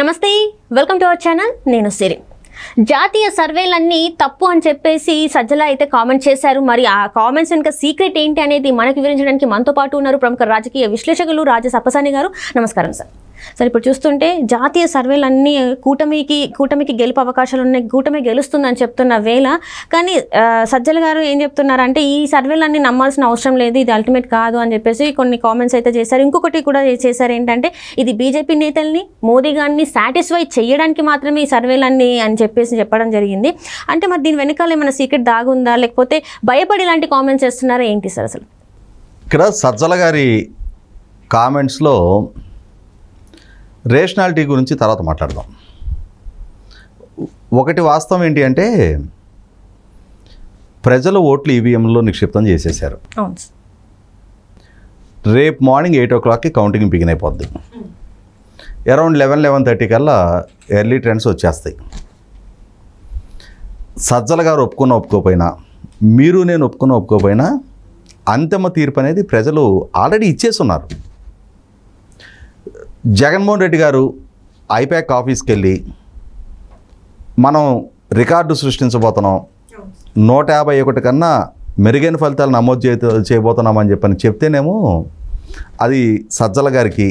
నమస్తే, welcome to our channel. నేను సిరి. జాతీయ సర్వేలన్నీ తప్పు అని చెప్పేసి సజ్జల అయితే కామెంట్ చేశారు. మరి ఆ కామెంట్స్ వెనుక సీక్రెట్ ఏంటి అనేది మనకు వివరించడానికి మనతో పాటు ఉన్నారు ప్రముఖ రాజకీయ విశ్లేషకులు రాజా సప్పసాని గారు. నమస్కారం సార్. సార్, ఇప్పుడు చూస్తుంటే జాతీయ సర్వేలన్నీ కూటమికి గెలుపు అవకాశాలు ఉన్నాయి, కూటమి గెలుస్తుందని చెప్తున్న వేళ కానీ సజ్జల గారు ఏం చెప్తున్నారంటే ఈ సర్వేలన్నీ నమ్మాల్సిన అవసరం లేదు, ఇది అల్టిమేట్ కాదు అని చెప్పేసి కొన్ని కామెంట్స్ అయితే చేశారు. ఇంకొకటి కూడా చేశారు, ఏంటంటే ఇది బీజేపీ నేతల్ని మోదీ గారిని సాటిస్ఫై చేయడానికి మాత్రమే ఈ సర్వేలన్నీ అని చెప్పేసి చెప్పడం జరిగింది. అంటే మరి దీని వెనకాల ఏమైనా సీక్రెట్ దాగుందా, లేకపోతే భయపడి ఇలాంటి కామెంట్స్ చేస్తున్నారా ఏంటి సార్? అసలు ఇక్కడ సజ్జల గారి కామెంట్స్లో రేషనాలిటీ గురించి తర్వాత మాట్లాడదాం. ఒకటి వాస్తవం ఏంటి అంటే ప్రజల ఓట్లు ఈవీఎంలో నిక్షిప్తం చేసేసారు. రేపు మార్నింగ్ 8 o'clockకి కౌంటింగ్ బిగిన్ అయిపోద్ది. అరౌండ్ 11-11:30 కల్లా ఎర్లీ ట్రెండ్స్ వచ్చేస్తాయి. సజ్జల గారు ఒప్పుకోపోయినా, మీరు నేను ఒప్పుకోపోయినా అంతిమ తీర్పు అనేది ప్రజలు ఆల్రెడీ ఇచ్చేస్తున్నారు. జగన్మోహన్ రెడ్డి గారు ఐపాక్ ఆఫీస్కి వెళ్ళి మనం రికార్డు సృష్టించబోతున్నాం, 151 కన్నా మెరుగైన ఫలితాలు నమోదు చేయబోతున్నామని చెప్తేనేమో అది సజ్జల గారికి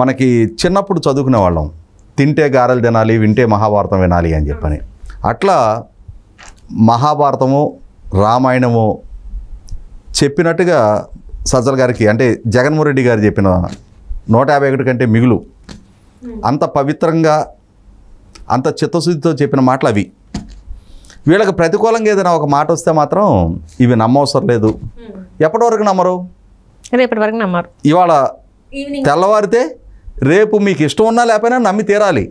మనకి చిన్నప్పుడు చదువుకునే వాళ్ళం, తింటే గారెలు తినాలి, వింటే మహాభారతం వినాలి అని చెప్పని. అట్లా మహాభారతము రామాయణము చెప్పినట్టుగా సజ్జల గారికి, అంటే జగన్మోహన్ రెడ్డి గారు చెప్పిన 151 కంటే మిగులు అంత పవిత్రంగా అంత చిత్తశుద్ధితో చెప్పిన మాటలు అవి. వీళ్ళకి ప్రతికూలంగా ఏదైనా ఒక మాట వస్తే మాత్రం ఇవి నమ్మవసరం లేదు. ఎప్పటి వరకు నమ్మరు? రేపటి వరకు నమ్మరు. ఇవాళ తెల్లవారితే రేపు మీకు ఇష్టం ఉన్నా లేకపోయినా నమ్మి తీరాలి.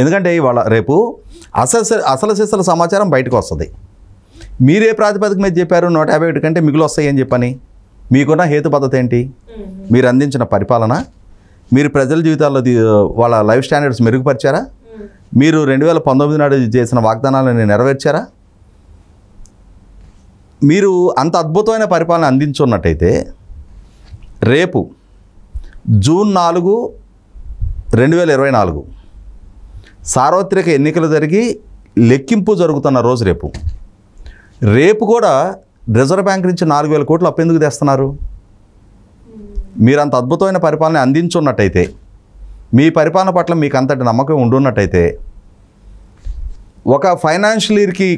ఎందుకంటే ఇవాళ రేపు అసలు సిసల సమాచారం బయటకు వస్తుంది. మీరే ప్రాతిపదిక మీద చెప్పారు 151 కంటే మిగులు వస్తాయి అని చెప్పని. మీకున్న హేతుబద్ధత ఏంటి? మీరు అందించిన పరిపాలన, మీరు ప్రజల జీవితాల్లో వాళ్ళ లైఫ్ స్టాండర్డ్స్ మెరుగుపరిచారా? మీరు 2019 నాడు చేసిన వాగ్దానాలను నెరవేర్చారా? మీరు అంత అద్భుతమైన పరిపాలన అందించున్నట్టయితే రేపు జూన్ 4, 2024 సార్వత్రిక ఎన్నికలు జరిగి లెక్కింపు జరుగుతున్న రోజు రేపు కూడా రిజర్వ్ బ్యాంక్ నుంచి 4,000 కోట్లు అప్పు ఎందుకు తెస్తున్నారు? మీరు అంత అద్భుతమైన పరిపాలన అందించున్నట్టయితే, మీ పరిపాలన పట్ల మీకు అంతటి నమ్మకం ఉండున్నట్టయితే, ఒక ఫైనాన్షియల్ ఇయర్కి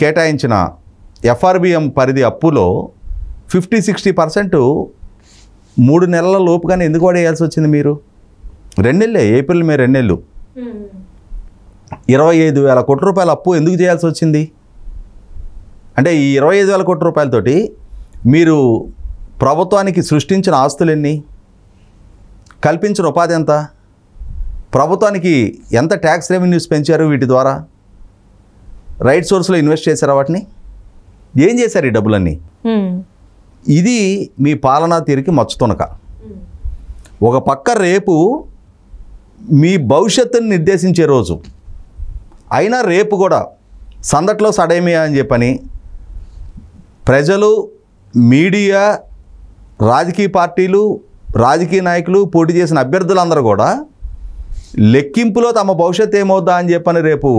కేటాయించిన ఎఫ్ఆర్బిఎం పరిధి అప్పులో 50-60% 3 నెలల లోపుగానే ఎందుకు వాడేయాల్సి వచ్చింది? మీరు 2 నెలలే, ఏప్రిల్ మే 2 నెలలు 25,000 కోట్ల రూపాయల అప్పు ఎందుకు చేయాల్సి వచ్చింది? అంటే ఈ 25,000 కోట్ల రూపాయలతోటి మీరు ప్రభుత్వానికి సృష్టించిన ఆస్తులు ఎన్ని, కల్పించిన ఉపాధి ఎంత, ప్రభుత్వానికి ఎంత ట్యాక్స్ రెవెన్యూస్ పెంచారు, వీటి ద్వారా రైట్ సోర్స్లో ఇన్వెస్ట్ చేశారా, వాటిని ఏం చేశారు ఈ డబ్బులన్నీ? ఇది మీ పాలనా తీరుకి మచ్చుతునక. ఒక పక్క రేపు మీ భవిష్యత్తుని నిర్దేశించే రోజు అయినా రేపు కూడా సందట్లో సడేమియా అని చెప్పని ప్రజలు, మీడియా, రాజకీయ పార్టీలు, రాజకీయ నాయకులు, పోటీ చేసిన అభ్యర్థులందరూ కూడా లెక్కింపులో తమ భవిష్యత్తు ఏమవుద్దా అని చెప్పని రేపు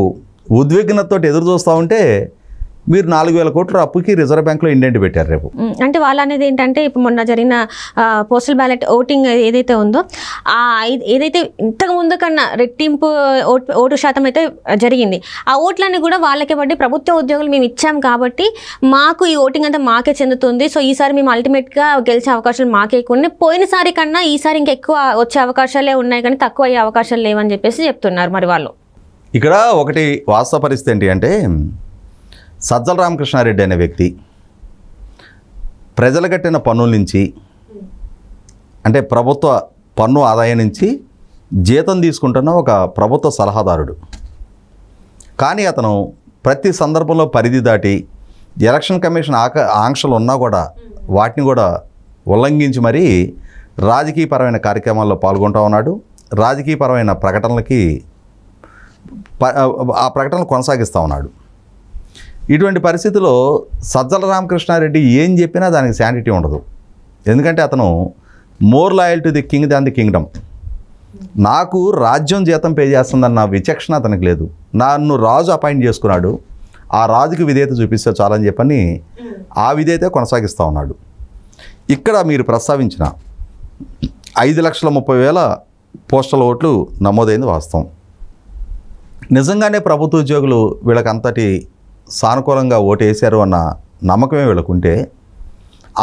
ఉద్విగ్నతతో ఎదురు చూస్తూ ఉంటే మీరు 4,000 కోట్ల అప్పుకి రిజర్వ్ బ్యాంక్లో ఇండెంట్ పెట్టారు రేపు. అంటే వాళ్ళు అనేది ఏంటంటే ఇప్పుడు మొన్న జరిగిన పోస్టల్ బ్యాలెట్ ఓటింగ్ ఏదైతే ఉందో ఏదైతే ఇంతకు ముందు కన్నా రెట్టింపు ఓటు శాతం అయితే జరిగింది. ఆ ఓట్లన్నీ కూడా వాళ్ళకే పడి ప్రభుత్వ ఉద్యోగులు మేము ఇచ్చాం కాబట్టి మాకు ఈ ఓటింగ్ అంతా మాకే చెందుతుంది, సో ఈసారి మేము అల్టిమేట్గా గెలిచే అవకాశాలు మాకే ఎక్కువ ఉన్నాయి, పోయినసారి కన్నా ఈసారి ఇంకా ఎక్కువ వచ్చే అవకాశాలే ఉన్నాయి కానీ తక్కువ అయ్యే అవకాశాలు లేవని చెప్పేసి చెప్తున్నారు. మరి వాళ్ళు ఇక్కడ ఒకటి వాస్తవ పరిస్థితి ఏంటి అంటే సజ్జల రామకృష్ణారెడ్డి అనే వ్యక్తి ప్రజలు కట్టిన పన్నుల నుంచి, అంటే ప్రభుత్వ పన్ను ఆదాయం నుంచి జీతం తీసుకుంటున్న ఒక ప్రభుత్వ సలహాదారుడు. కానీ అతను ప్రతి సందర్భంలో పరిధి దాటి ఎలక్షన్ కమిషన్ ఆంక్షలు ఉన్నా కూడా వాటిని కూడా ఉల్లంఘించి మరీ రాజకీయపరమైన కార్యక్రమాల్లో పాల్గొంటూ ఉన్నాడు. రాజకీయపరమైన ప్రకటనలకి ఆ ప్రకటనలు కొనసాగిస్తూ ఉన్నాడు. ఇటువంటి పరిస్థితుల్లో సజ్జల రామకృష్ణారెడ్డి ఏం చెప్పినా దానికి శానిటీ ఉండదు. ఎందుకంటే అతను more loyal to the king than the Kingdom. నాకు రాజ్యం జీతం పే చేస్తుందన్న విచక్షణ అతనికి లేదు. నన్ను రాజు అపాయింట్ చేసుకున్నాడు, ఆ రాజుకి విధేయత చూపిస్తే చాలని చెప్పని ఆ విధేయత కొనసాగిస్తూ ఉన్నాడు. ఇక్కడ మీరు ప్రస్తావించిన 5,30,000 పోస్టల్ ఓట్లు నమోదైంది వాస్తవం. నిజంగానే ప్రభుత్వ ఉద్యోగులు వీళ్ళకంతటి సానుకూలంగా ఓటు వేశారు అన్న నమ్మకమే వీళ్ళకుంటే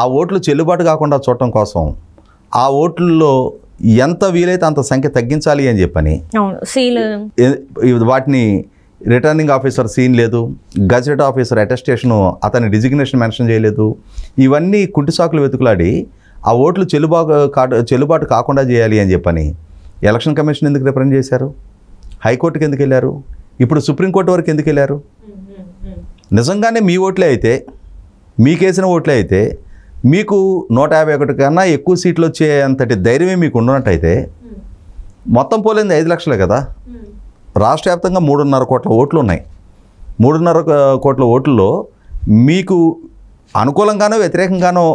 ఆ ఓట్లు చెల్లుబాటు కాకుండా చూడటం కోసం ఆ ఓట్లలో ఎంత వీలైతే అంత సంఖ్య తగ్గించాలి అని చెప్పని వాటిని రిటర్నింగ్ ఆఫీసర్ సీన్ లేదు, గజెట్ ఆఫీసర్ అటెస్టేషను అతని డిజిగ్నేషన్ మెన్షన్ చేయలేదు. ఇవన్నీ కుంటిసాకులు వెతుకులాడి ఆ ఓట్లు చెల్లుబాటు కాకుండా చేయాలి అని చెప్పని ఎలక్షన్ కమిషన్ ఎందుకు రిప్రజెంట్ చేశారు? హైకోర్టుకి ఎందుకు వెళ్ళారు? ఇప్పుడు సుప్రీంకోర్టు వరకు ఎందుకు వెళ్ళారు? నిజంగానే మీ ఓట్లే అయితే, మీకేసిన ఓట్లే అయితే మీకు 151 కన్నా ఎక్కువ సీట్లు వచ్చే అంతటి ధైర్యమే మీకు ఉన్నట్టయితే మొత్తం పోలేంది 5 లక్షలే కదా. రాష్ట్ర వ్యాప్తంగా 3.5 కోట్ల ఓట్లు ఉన్నాయి. 3.5 కోట్ల ఓట్లలో మీకు అనుకూలంగానో వ్యతిరేకంగానో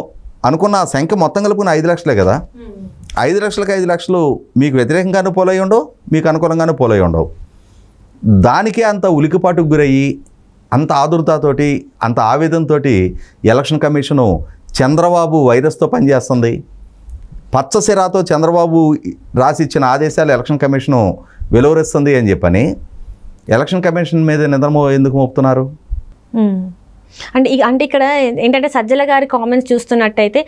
అనుకున్న ఆ సంఖ్య మొత్తం కలుపుకున్న 5 లక్షలే కదా. 5 లక్షలకు 5 లక్షలు మీకు వ్యతిరేకంగానూ పోలై ఉండవు, మీకు అనుకూలంగానూ పోలై ఉండవు. దానికే అంత ఉలికిపాటుకు గురయ్యి అంత ఆదుర్తతోటి అంత ఆవేదనతో ఎలక్షన్ కమిషను చంద్రబాబు వైరస్తో పనిచేస్తుంది. పచ్చసిరాతో చంద్రబాబు రాసిచ్చిన ఆదేశాలు ఎలక్షన్ కమిషను వెలువరిస్తుంది అని చెప్పని ఎలక్షన్ కమిషన్ మీద నిద్రమో ఎందుకు మోపుతున్నారు? అంటే ఇక్కడ ఏంటంటే సజ్జల గారి కామెంట్స్ చూస్తున్నట్టయితే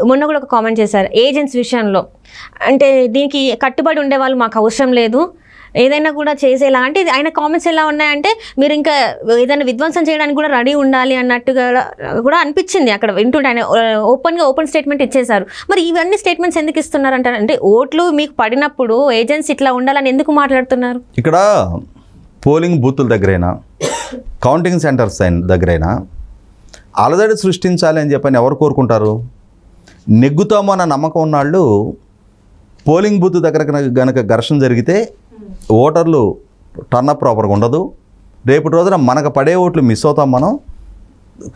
మొన్న కూడా ఒక కామెంట్ చేశారు ఏజెంట్స్ విషయంలో. అంటే దీనికి కట్టుబడి ఉండే వాళ్ళు మాకు అవసరం లేదు, ఏదైనా కూడా చేసేలా. అంటే ఆయన కామెంట్స్ ఎలా ఉన్నాయంటే మీరు ఇంకా ఏదైనా విధ్వంసం చేయడానికి కూడా రెడీ ఉండాలి అన్నట్టుగా కూడా అనిపించింది అక్కడ వింటుంటే. ఆయన ఓపెన్ స్టేట్మెంట్ ఇచ్చేశారు. మరి ఇవన్నీ స్టేట్మెంట్స్ ఎందుకు ఇస్తున్నారంటారు? అంటే ఓట్లు మీకు పడినప్పుడు ఏజెంట్స్ ఇట్లా ఉండాలని ఎందుకు మాట్లాడుతున్నారు? ఇక్కడ పోలింగ్ బూతుల దగ్గరైనా కౌంటింగ్ సెంటర్స్ దగ్గరైనా అలజడి సృష్టించాలి అని చెప్పని ఎవరు కోరుకుంటారు? నెగ్గుతామో అన్న నమ్మకం ఉన్నాళ్ళు పోలింగ్ బూత్ దగ్గర కనుక ఘర్షణ జరిగితే ఓటర్లు టర్నప్ ప్రాపర్గా ఉండదు, రేపటి రోజున మనకు పడే ఓట్లు మిస్ అవుతాం మనం.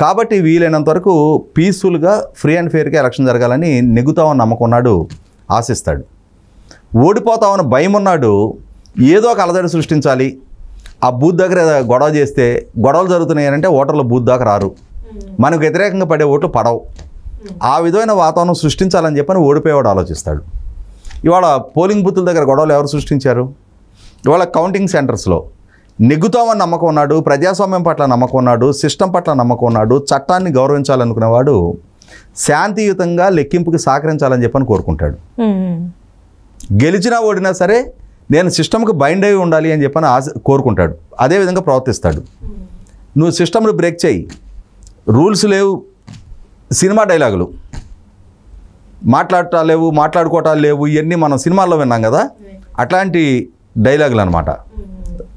కాబట్టి వీలైనంత వరకు పీస్ఫుల్గా ఫ్రీ అండ్ ఫెయిర్గా ఎలక్షన్ జరగాలని నెగ్గుతామని నమ్మకం ఉన్నాడు, ఆశిస్తాడు. ఓడిపోతామని భయం ఉన్నాడు, ఏదో ఒక అలజడి సృష్టించాలి, ఆ బూత్ దగ్గర గొడవ చేస్తే గొడవలు జరుగుతున్నాయనంటే ఓటర్లు బూత్ దాకా రారు, మనకు వ్యతిరేకంగా పడే ఓట్లు పడవు. ఆ విధమైన వాతావరణం సృష్టించాలని చెప్పని ఓడిపోయేవాడు ఆలోచిస్తాడు. ఇవాళ పోలింగ్ బూతుల దగ్గర గొడవలు ఎవరు సృష్టించారు? ఇవాళ కౌంటింగ్ సెంటర్స్లో నెగ్గుతామని నమ్మకం ఉన్నాడు, ప్రజాస్వామ్యం పట్ల నమ్మకం ఉన్నాడు, సిస్టమ్ పట్ల నమ్మకం ఉన్నాడు, చట్టాన్ని గౌరవించాలనుకునేవాడు శాంతియుతంగా లెక్కింపుకి సహకరించాలని చెప్పని కోరుకుంటాడు. గెలిచినా ఓడినా సరే నేను సిస్టమ్కి బైండ్ అయి ఉండాలి అని చెప్పని కోరుకుంటాడు. అదేవిధంగా ప్రవర్తిస్తాడు. నువ్వు సిస్టమ్ని బ్రేక్ చేయి, రూల్స్ లేవు, సినిమా డైలాగులు మాట్లాడుకోవటాలు లేవు, ఇవన్నీ మనం సినిమాల్లో విన్నాం కదా, అట్లాంటి డైలాగులు అనమాట.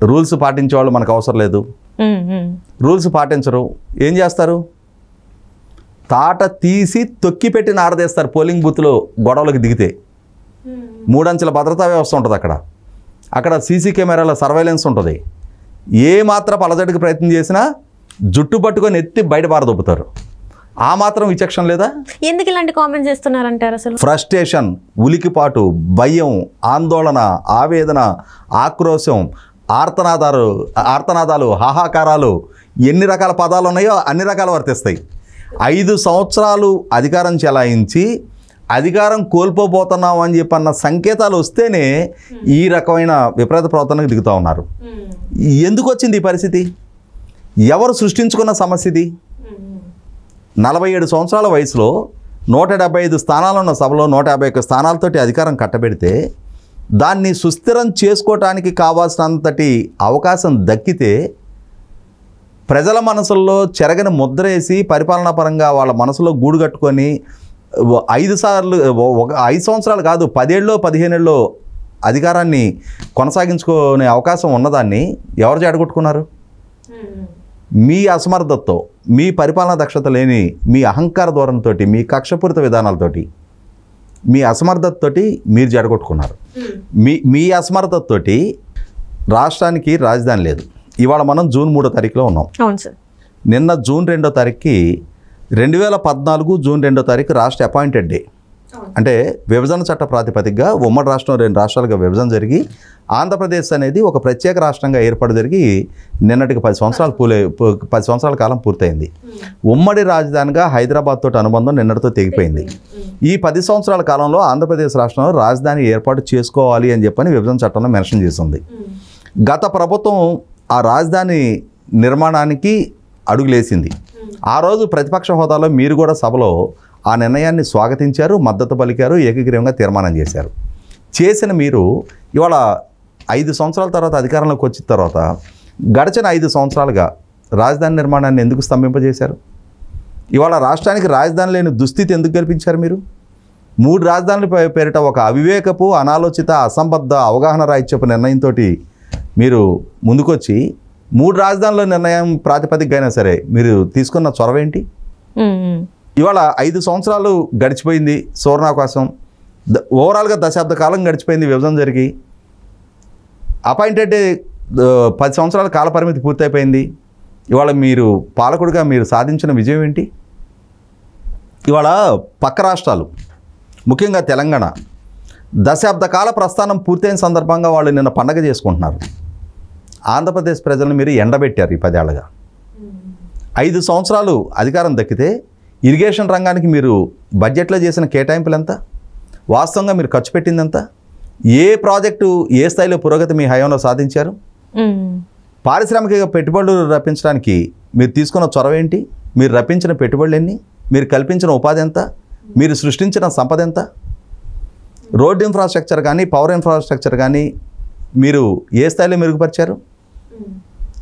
రూల్స్ పాటించే వాళ్ళు మనకు అవసరం లేదు, రూల్స్ పాటించరు, ఏం చేస్తారు? తాట తీసి తొక్కి పెట్టి నారదేస్తారు పోలింగ్ బూత్లో గొడవలకు దిగితే. 3 అంచెల భద్రతా వ్యవస్థ ఉంటుంది అక్కడ సీసీ కెమెరాల సర్వైలెన్స్ ఉంటుంది. ఏ మాత్రం అలజడికి ప్రయత్నం చేసినా జుట్టు పట్టుకొని ఎత్తి బయట పారదొబ్బుతారు. ఆ మాత్రం విచక్షణ లేదా? ఎందుకు ఇలాంటి కామెంట్స్ చేస్తున్నారంటారు? అసలు ఫ్రస్ట్రేషన్, ఉలికిపాటు, భయం, ఆందోళన, ఆవేదన, ఆక్రోశం, ఆర్తనాదాలు, హాహాకారాలు, ఎన్ని రకాల పదాలు ఉన్నాయో అన్ని రకాలు వర్తిస్తాయి. 5 సంవత్సరాలు అధికారం చెలాయించి అధికారం కోల్పోబోతున్నాం అని చెప్పన్న సంకేతాలు వస్తేనే ఈ రకమైన విపరీత ప్రవర్తనకు దిగుతూ ఉన్నారు. ఎందుకు వచ్చింది ఈ పరిస్థితి? ఎవరు సృష్టించుకున్న సమస్య ఇది? 47 సంవత్సరాల వయసులో 175 స్థానాలున్న సభలో 151 స్థానాలతోటి అధికారం కట్టబెడితే దాన్ని సుస్థిరం చేసుకోవటానికి కావాల్సినంతటి అవకాశం దక్కితే ప్రజల మనసుల్లో చెరగని ముద్రేసి పరిపాలనా పరంగా వాళ్ళ మనసులో గూడు కట్టుకొని 5 సంవత్సరాలు కాదు 10 ఏళ్ళో 15 ఏళ్ళో అధికారాన్ని కొనసాగించుకునే అవకాశం ఉన్నదాన్ని ఎవరు చెడగొట్టుకున్నారు? మీ అసమర్థతతో, మీ పరిపాలనా దక్షత లేని మీ అహంకార ధోరణితో, మీ కక్షపూరిత విధానాలతోటి, మీ అసమర్థతతోటి మీరు జడగొట్టుకున్నారు. మీ అసమర్థతతోటి రాష్ట్రానికి రాజధాని లేదు. ఇవాళ మనం జూన్ 3వ తారీఖులో ఉన్నాం. అవును సార్. నిన్న జూన్ 2వ తారీఖుకి 2014 జూన్ 2వ తారీఖు రాష్ట్ర అపాయింటెడ్ డే. అంటే విభజన చట్ట ప్రాతిపదికగా ఉమ్మడి రాష్ట్రం 2 రాష్ట్రాలుగా విభజన జరిగి ఆంధ్రప్రదేశ్ అనేది ఒక ప్రత్యేక రాష్ట్రంగా ఏర్పడి జరిగి నిన్నటికి 10 సంవత్సరాల కాలం పూర్తయింది. ఉమ్మడి రాజధానిగా హైదరాబాద్ తోటి అనుబంధం నిన్నటితో తెగిపోయింది. ఈ 10 సంవత్సరాల కాలంలో ఆంధ్రప్రదేశ్ రాష్ట్రంలో రాజధాని ఏర్పాటు చేసుకోవాలి అని చెప్పని విభజన చట్టంలో మెన్షన్ చేసింది. గత ప్రభుత్వం ఆ రాజధాని నిర్మాణానికి అడుగులేసింది. ఆ రోజు ప్రతిపక్ష హోదాలో మీరు కూడా సభలో ఆ నిర్ణయాన్ని స్వాగతించారు, మద్దతు పలికారు, ఏకగ్రీవంగా తీర్మానం చేశారు. చేసిన మీరు ఇవాళ 5 సంవత్సరాల తర్వాత అధికారంలోకి వచ్చిన తర్వాత గడిచిన 5 సంవత్సరాలుగా రాజధాని నిర్మాణాన్ని ఎందుకు స్తంభింపజేశారు? ఇవాళ రాష్ట్రానికి రాజధాని లేని దుస్థితి ఎందుకు కల్పించారు? మీరు 3 రాజధానుల పేరిట ఒక అవివేకపు, అనాలోచిత, అసంబద్ధ, అవగాహన రాహిత్యపు నిర్ణయంతో మీరు ముందుకొచ్చి 3 రాజధానుల నిర్ణయం ప్రాతిపదికగా అయినా సరే మీరు తీసుకున్న చొరవ ఏంటి? ఇవాళ 5 సంవత్సరాలు గడిచిపోయింది, సువర్ణావకాశం. ఓవరాల్గా దశాబ్ద కాలం గడిచిపోయింది విభజన జరిగి. అపాయింటెడ్ 10 సంవత్సరాల కాల పరిమితి పూర్తయిపోయింది. ఇవాళ మీరు పాలకుడిగా మీరు సాధించిన విజయం ఏంటి? ఇవాళ పక్క రాష్ట్రాలు, ముఖ్యంగా తెలంగాణ, దశాబ్ద కాల ప్రస్థానం పూర్తయిన సందర్భంగా వాళ్ళు నిన్న పండగ చేసుకుంటున్నారు. ఆంధ్రప్రదేశ్ ప్రజలను మీరు ఎండబెట్టారు. ఈ 10 ఏళ్లుగా 5 సంవత్సరాలు అధికారం దక్కితే ఇరిగేషన్ రంగానికి మీరు బడ్జెట్లో చేసిన కేటాయింపులు ఎంత? వాస్తవంగా మీరు ఖర్చు పెట్టింది ఎంత? ఏ ప్రాజెక్టు ఏ స్థాయిలో పురోగతి మీ హయాంలో సాధించారు? పారిశ్రామిక పెట్టుబడులు రప్పించడానికి మీరు తీసుకున్న చొరవ ఏంటి? మీరు రప్పించిన పెట్టుబడులు ఎన్ని? మీరు కల్పించిన ఉపాధి ఎంత? మీరు సృష్టించిన సంపద ఎంత? రోడ్ ఇన్ఫ్రాస్ట్రక్చర్ కానీ, పవర్ ఇన్ఫ్రాస్ట్రక్చర్ కానీ మీరు ఏ స్థాయిలో మెరుగుపరిచారు?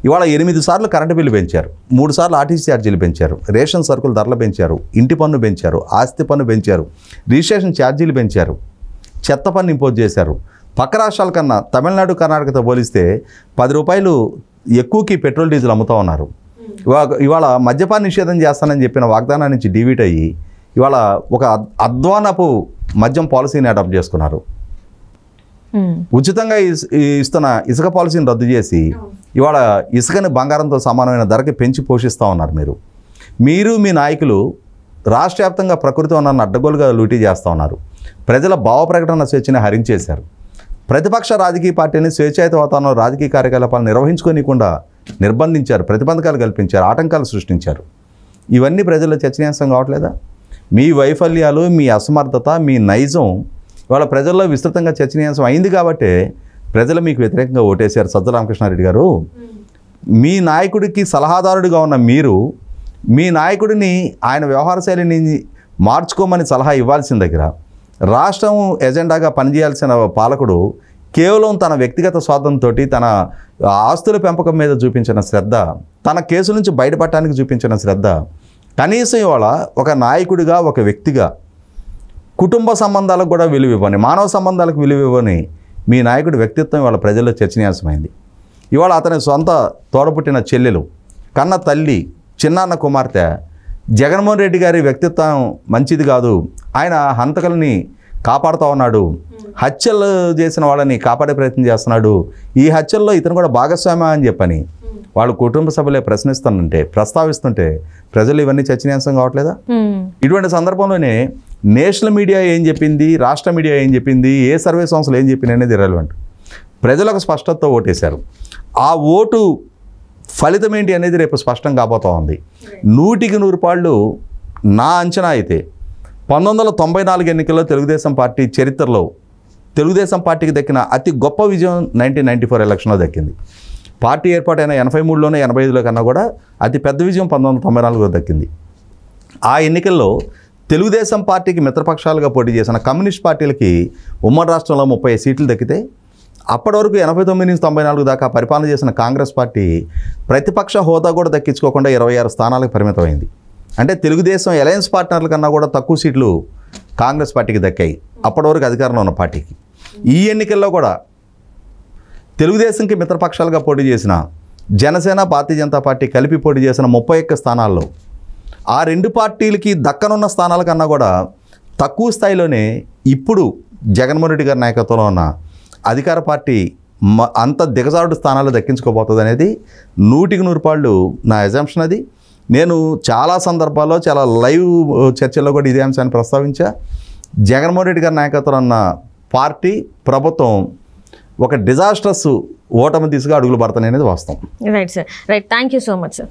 ఇవాళ 8 సార్లు కరెంటు బిల్లు పెంచారు, 3 సార్లు ఆర్టీసీ ఛార్జీలు పెంచారు, రేషన్ సరుకుల ధరలు పెంచారు, ఇంటి పన్ను పెంచారు, ఆస్తి పన్ను పెంచారు, రిజిస్ట్రేషన్ ఛార్జీలు పెంచారు, చెత్త పన్ను ఇంపోజ్ చేశారు. పక్క రాష్ట్రాల కన్నా తమిళనాడు, కర్ణాటకతో పోలిస్తే 10 రూపాయలు ఎక్కువకి పెట్రోల్ డీజిల్ అమ్ముతూ ఉన్నారు. ఇవాళ మద్యపాన నిషేధం చేస్తానని చెప్పిన వాగ్దానం నుంచి డివీట్ అయ్యి ఇవాళ ఒక అధ్వానపు మద్యం పాలసీని అడాప్ట్ చేసుకున్నారు. ఉచితంగా ఇస్తున్న ఇసుక పాలసీని రద్దు చేసి ఇవాళ ఇసుకని బంగారంతో సమానమైన ధరకి పెంచి పోషిస్తూ ఉన్నారు. మీరు మీ నాయకులు రాష్ట్ర వ్యాప్తంగా ప్రకృతి వనరులను అడ్డగోలుగా లూటీ చేస్తూ ఉన్నారు. ప్రజల భావ ప్రకటన స్వేచ్ఛని హరించేశారు. ప్రతిపక్ష రాజకీయ పార్టీని స్వేచ్ఛాయుత వాతావరణంలో రాజకీయ కార్యకలాపాలు నిర్వహించుకోనికుండా నిర్బంధించారు, ప్రతిబంధకాలు కల్పించారు, ఆటంకాలు సృష్టించారు. ఇవన్నీ ప్రజల్లో చర్చనీయాంశం కావట్లేదా? మీ వైఫల్యాలు, మీ అసమర్థత, మీ నైజం ఇవాళ ప్రజల్లో విస్తృతంగా చర్చనీయాంశం అయింది. కాబట్టి ప్రజలు మీకు వ్యతిరేకంగా ఓటేశారు. సజ్జల రామకృష్ణారెడ్డి గారు, మీ నాయకుడికి సలహాదారుడిగా ఉన్న మీరు మీ నాయకుడిని ఆయన వ్యవహార శైలిని మార్చుకోమని సలహా ఇవ్వాల్సిన దగ్గర రాష్ట్రం ఎజెండాగా పనిచేయాల్సిన పాలకుడు కేవలం తన వ్యక్తిగత స్వార్థంతో తన ఆస్తుల పెంపకం మీద చూపించిన శ్రద్ధ, తన కేసు నుంచి బయటపడటానికి చూపించిన శ్రద్ధ, కనీసం ఇవాళ ఒక నాయకుడిగా, ఒక వ్యక్తిగా కుటుంబ సంబంధాలకు కూడా విలువ ఇవ్వని, మానవ సంబంధాలకు విలువ ఇవ్వని మీ నాయకుడి వ్యక్తిత్వం ఇవాళ ప్రజల్లో చర్చనీయాంశమైంది. ఇవాళ అతని సొంత తోడపుట్టిన చెల్లెలు, కన్న తల్లి, చిన్నాన్న కుమార్తె జగన్మోహన్ రెడ్డి గారి వ్యక్తిత్వం మంచిది కాదు, ఆయన హంతకులని కాపాడుతూ ఉన్నాడు, హత్యలు చేసిన వాళ్ళని కాపాడే ప్రయత్నం చేస్తున్నాడు, ఈ హత్యల్లో ఇతను కూడా భాగస్వామ్యం అని చెప్పని వాళ్ళు కుటుంబ సభ్యులే ప్రస్తావిస్తుంటే ప్రజలు ఇవన్నీ చర్చనీయాంశం కావట్లేదా? ఇటువంటి సందర్భంలోనే నేషనల్ మీడియా ఏం చెప్పింది, రాష్ట్ర మీడియా ఏం చెప్పింది, ఏ సర్వే సంస్థలు ఏం చెప్పింది అనేది ఇర్రెలెవెంట్. ప్రజలకు స్పష్టతతో ఓటేశారు. ఆ ఓటు ఫలితం ఏంటి అనేది రేపు స్పష్టం కాబోతూ ఉంది. 100కి 100 నా అంచనా అయితే 1994 ఎన్నికల్లో తెలుగుదేశం పార్టీ చరిత్రలో తెలుగుదేశం పార్టీకి దక్కిన అతి గొప్ప విజయం 1994 ఎలక్షన్లో దక్కింది. పార్టీ ఏర్పాటైన 83లోనే 85లో కన్నా కూడా అతి పెద్ద విజయం 1994లో దక్కింది. ఆ ఎన్నికల్లో తెలుగుదేశం పార్టీకి మిత్రపక్షాలుగా పోటీ చేసిన కమ్యూనిస్ట్ పార్టీలకి ఉమ్మడి రాష్ట్రంలో 30 సీట్లు దక్కితే అప్పటి వరకు 89 నుంచి 94 దాకా పరిపాలన చేసిన కాంగ్రెస్ పార్టీ ప్రతిపక్ష హోదా కూడా దక్కించుకోకుండా 26 స్థానాలకు పరిమితమైంది. అంటే తెలుగుదేశం అలయన్స్ పార్ట్నర్ల కన్నా కూడా తక్కువ సీట్లు కాంగ్రెస్ పార్టీకి దక్కాయి అప్పటి వరకు అధికారంలో ఉన్న పార్టీకి. ఈ ఎన్నికల్లో కూడా తెలుగుదేశంకి మిత్రపక్షాలుగా పోటీ చేసిన జనసేన, భారతీయ జనతా పార్టీ కలిపి పోటీ చేసిన 31 స్థానాల్లో ఆ 2 పార్టీలకి దక్కనున్న స్థానాల కన్నా కూడా తక్కువ స్థాయిలోనే ఇప్పుడు జగన్మోహన్ రెడ్డి గారి నాయకత్వంలో ఉన్న అధికార పార్టీ అంత దిగజారుడు స్థానాలు దక్కించుకోబోతుంది అనేది 100కి 100 నా ఎజంప్షన్. అది నేను చాలా సందర్భాల్లో చాలా లైవ్ చర్చల్లో కూడా ఇదే అంశాన్ని ప్రస్తావించా. జగన్మోహన్ రెడ్డి గారి నాయకత్వం అన్న పార్టీ ప్రభుత్వం ఒక డిజాస్ట్రస్ ఓటమి దిశగా అడుగులు పడతాయి అనేది వాస్తవం. Right sir, right, thank you so much sir.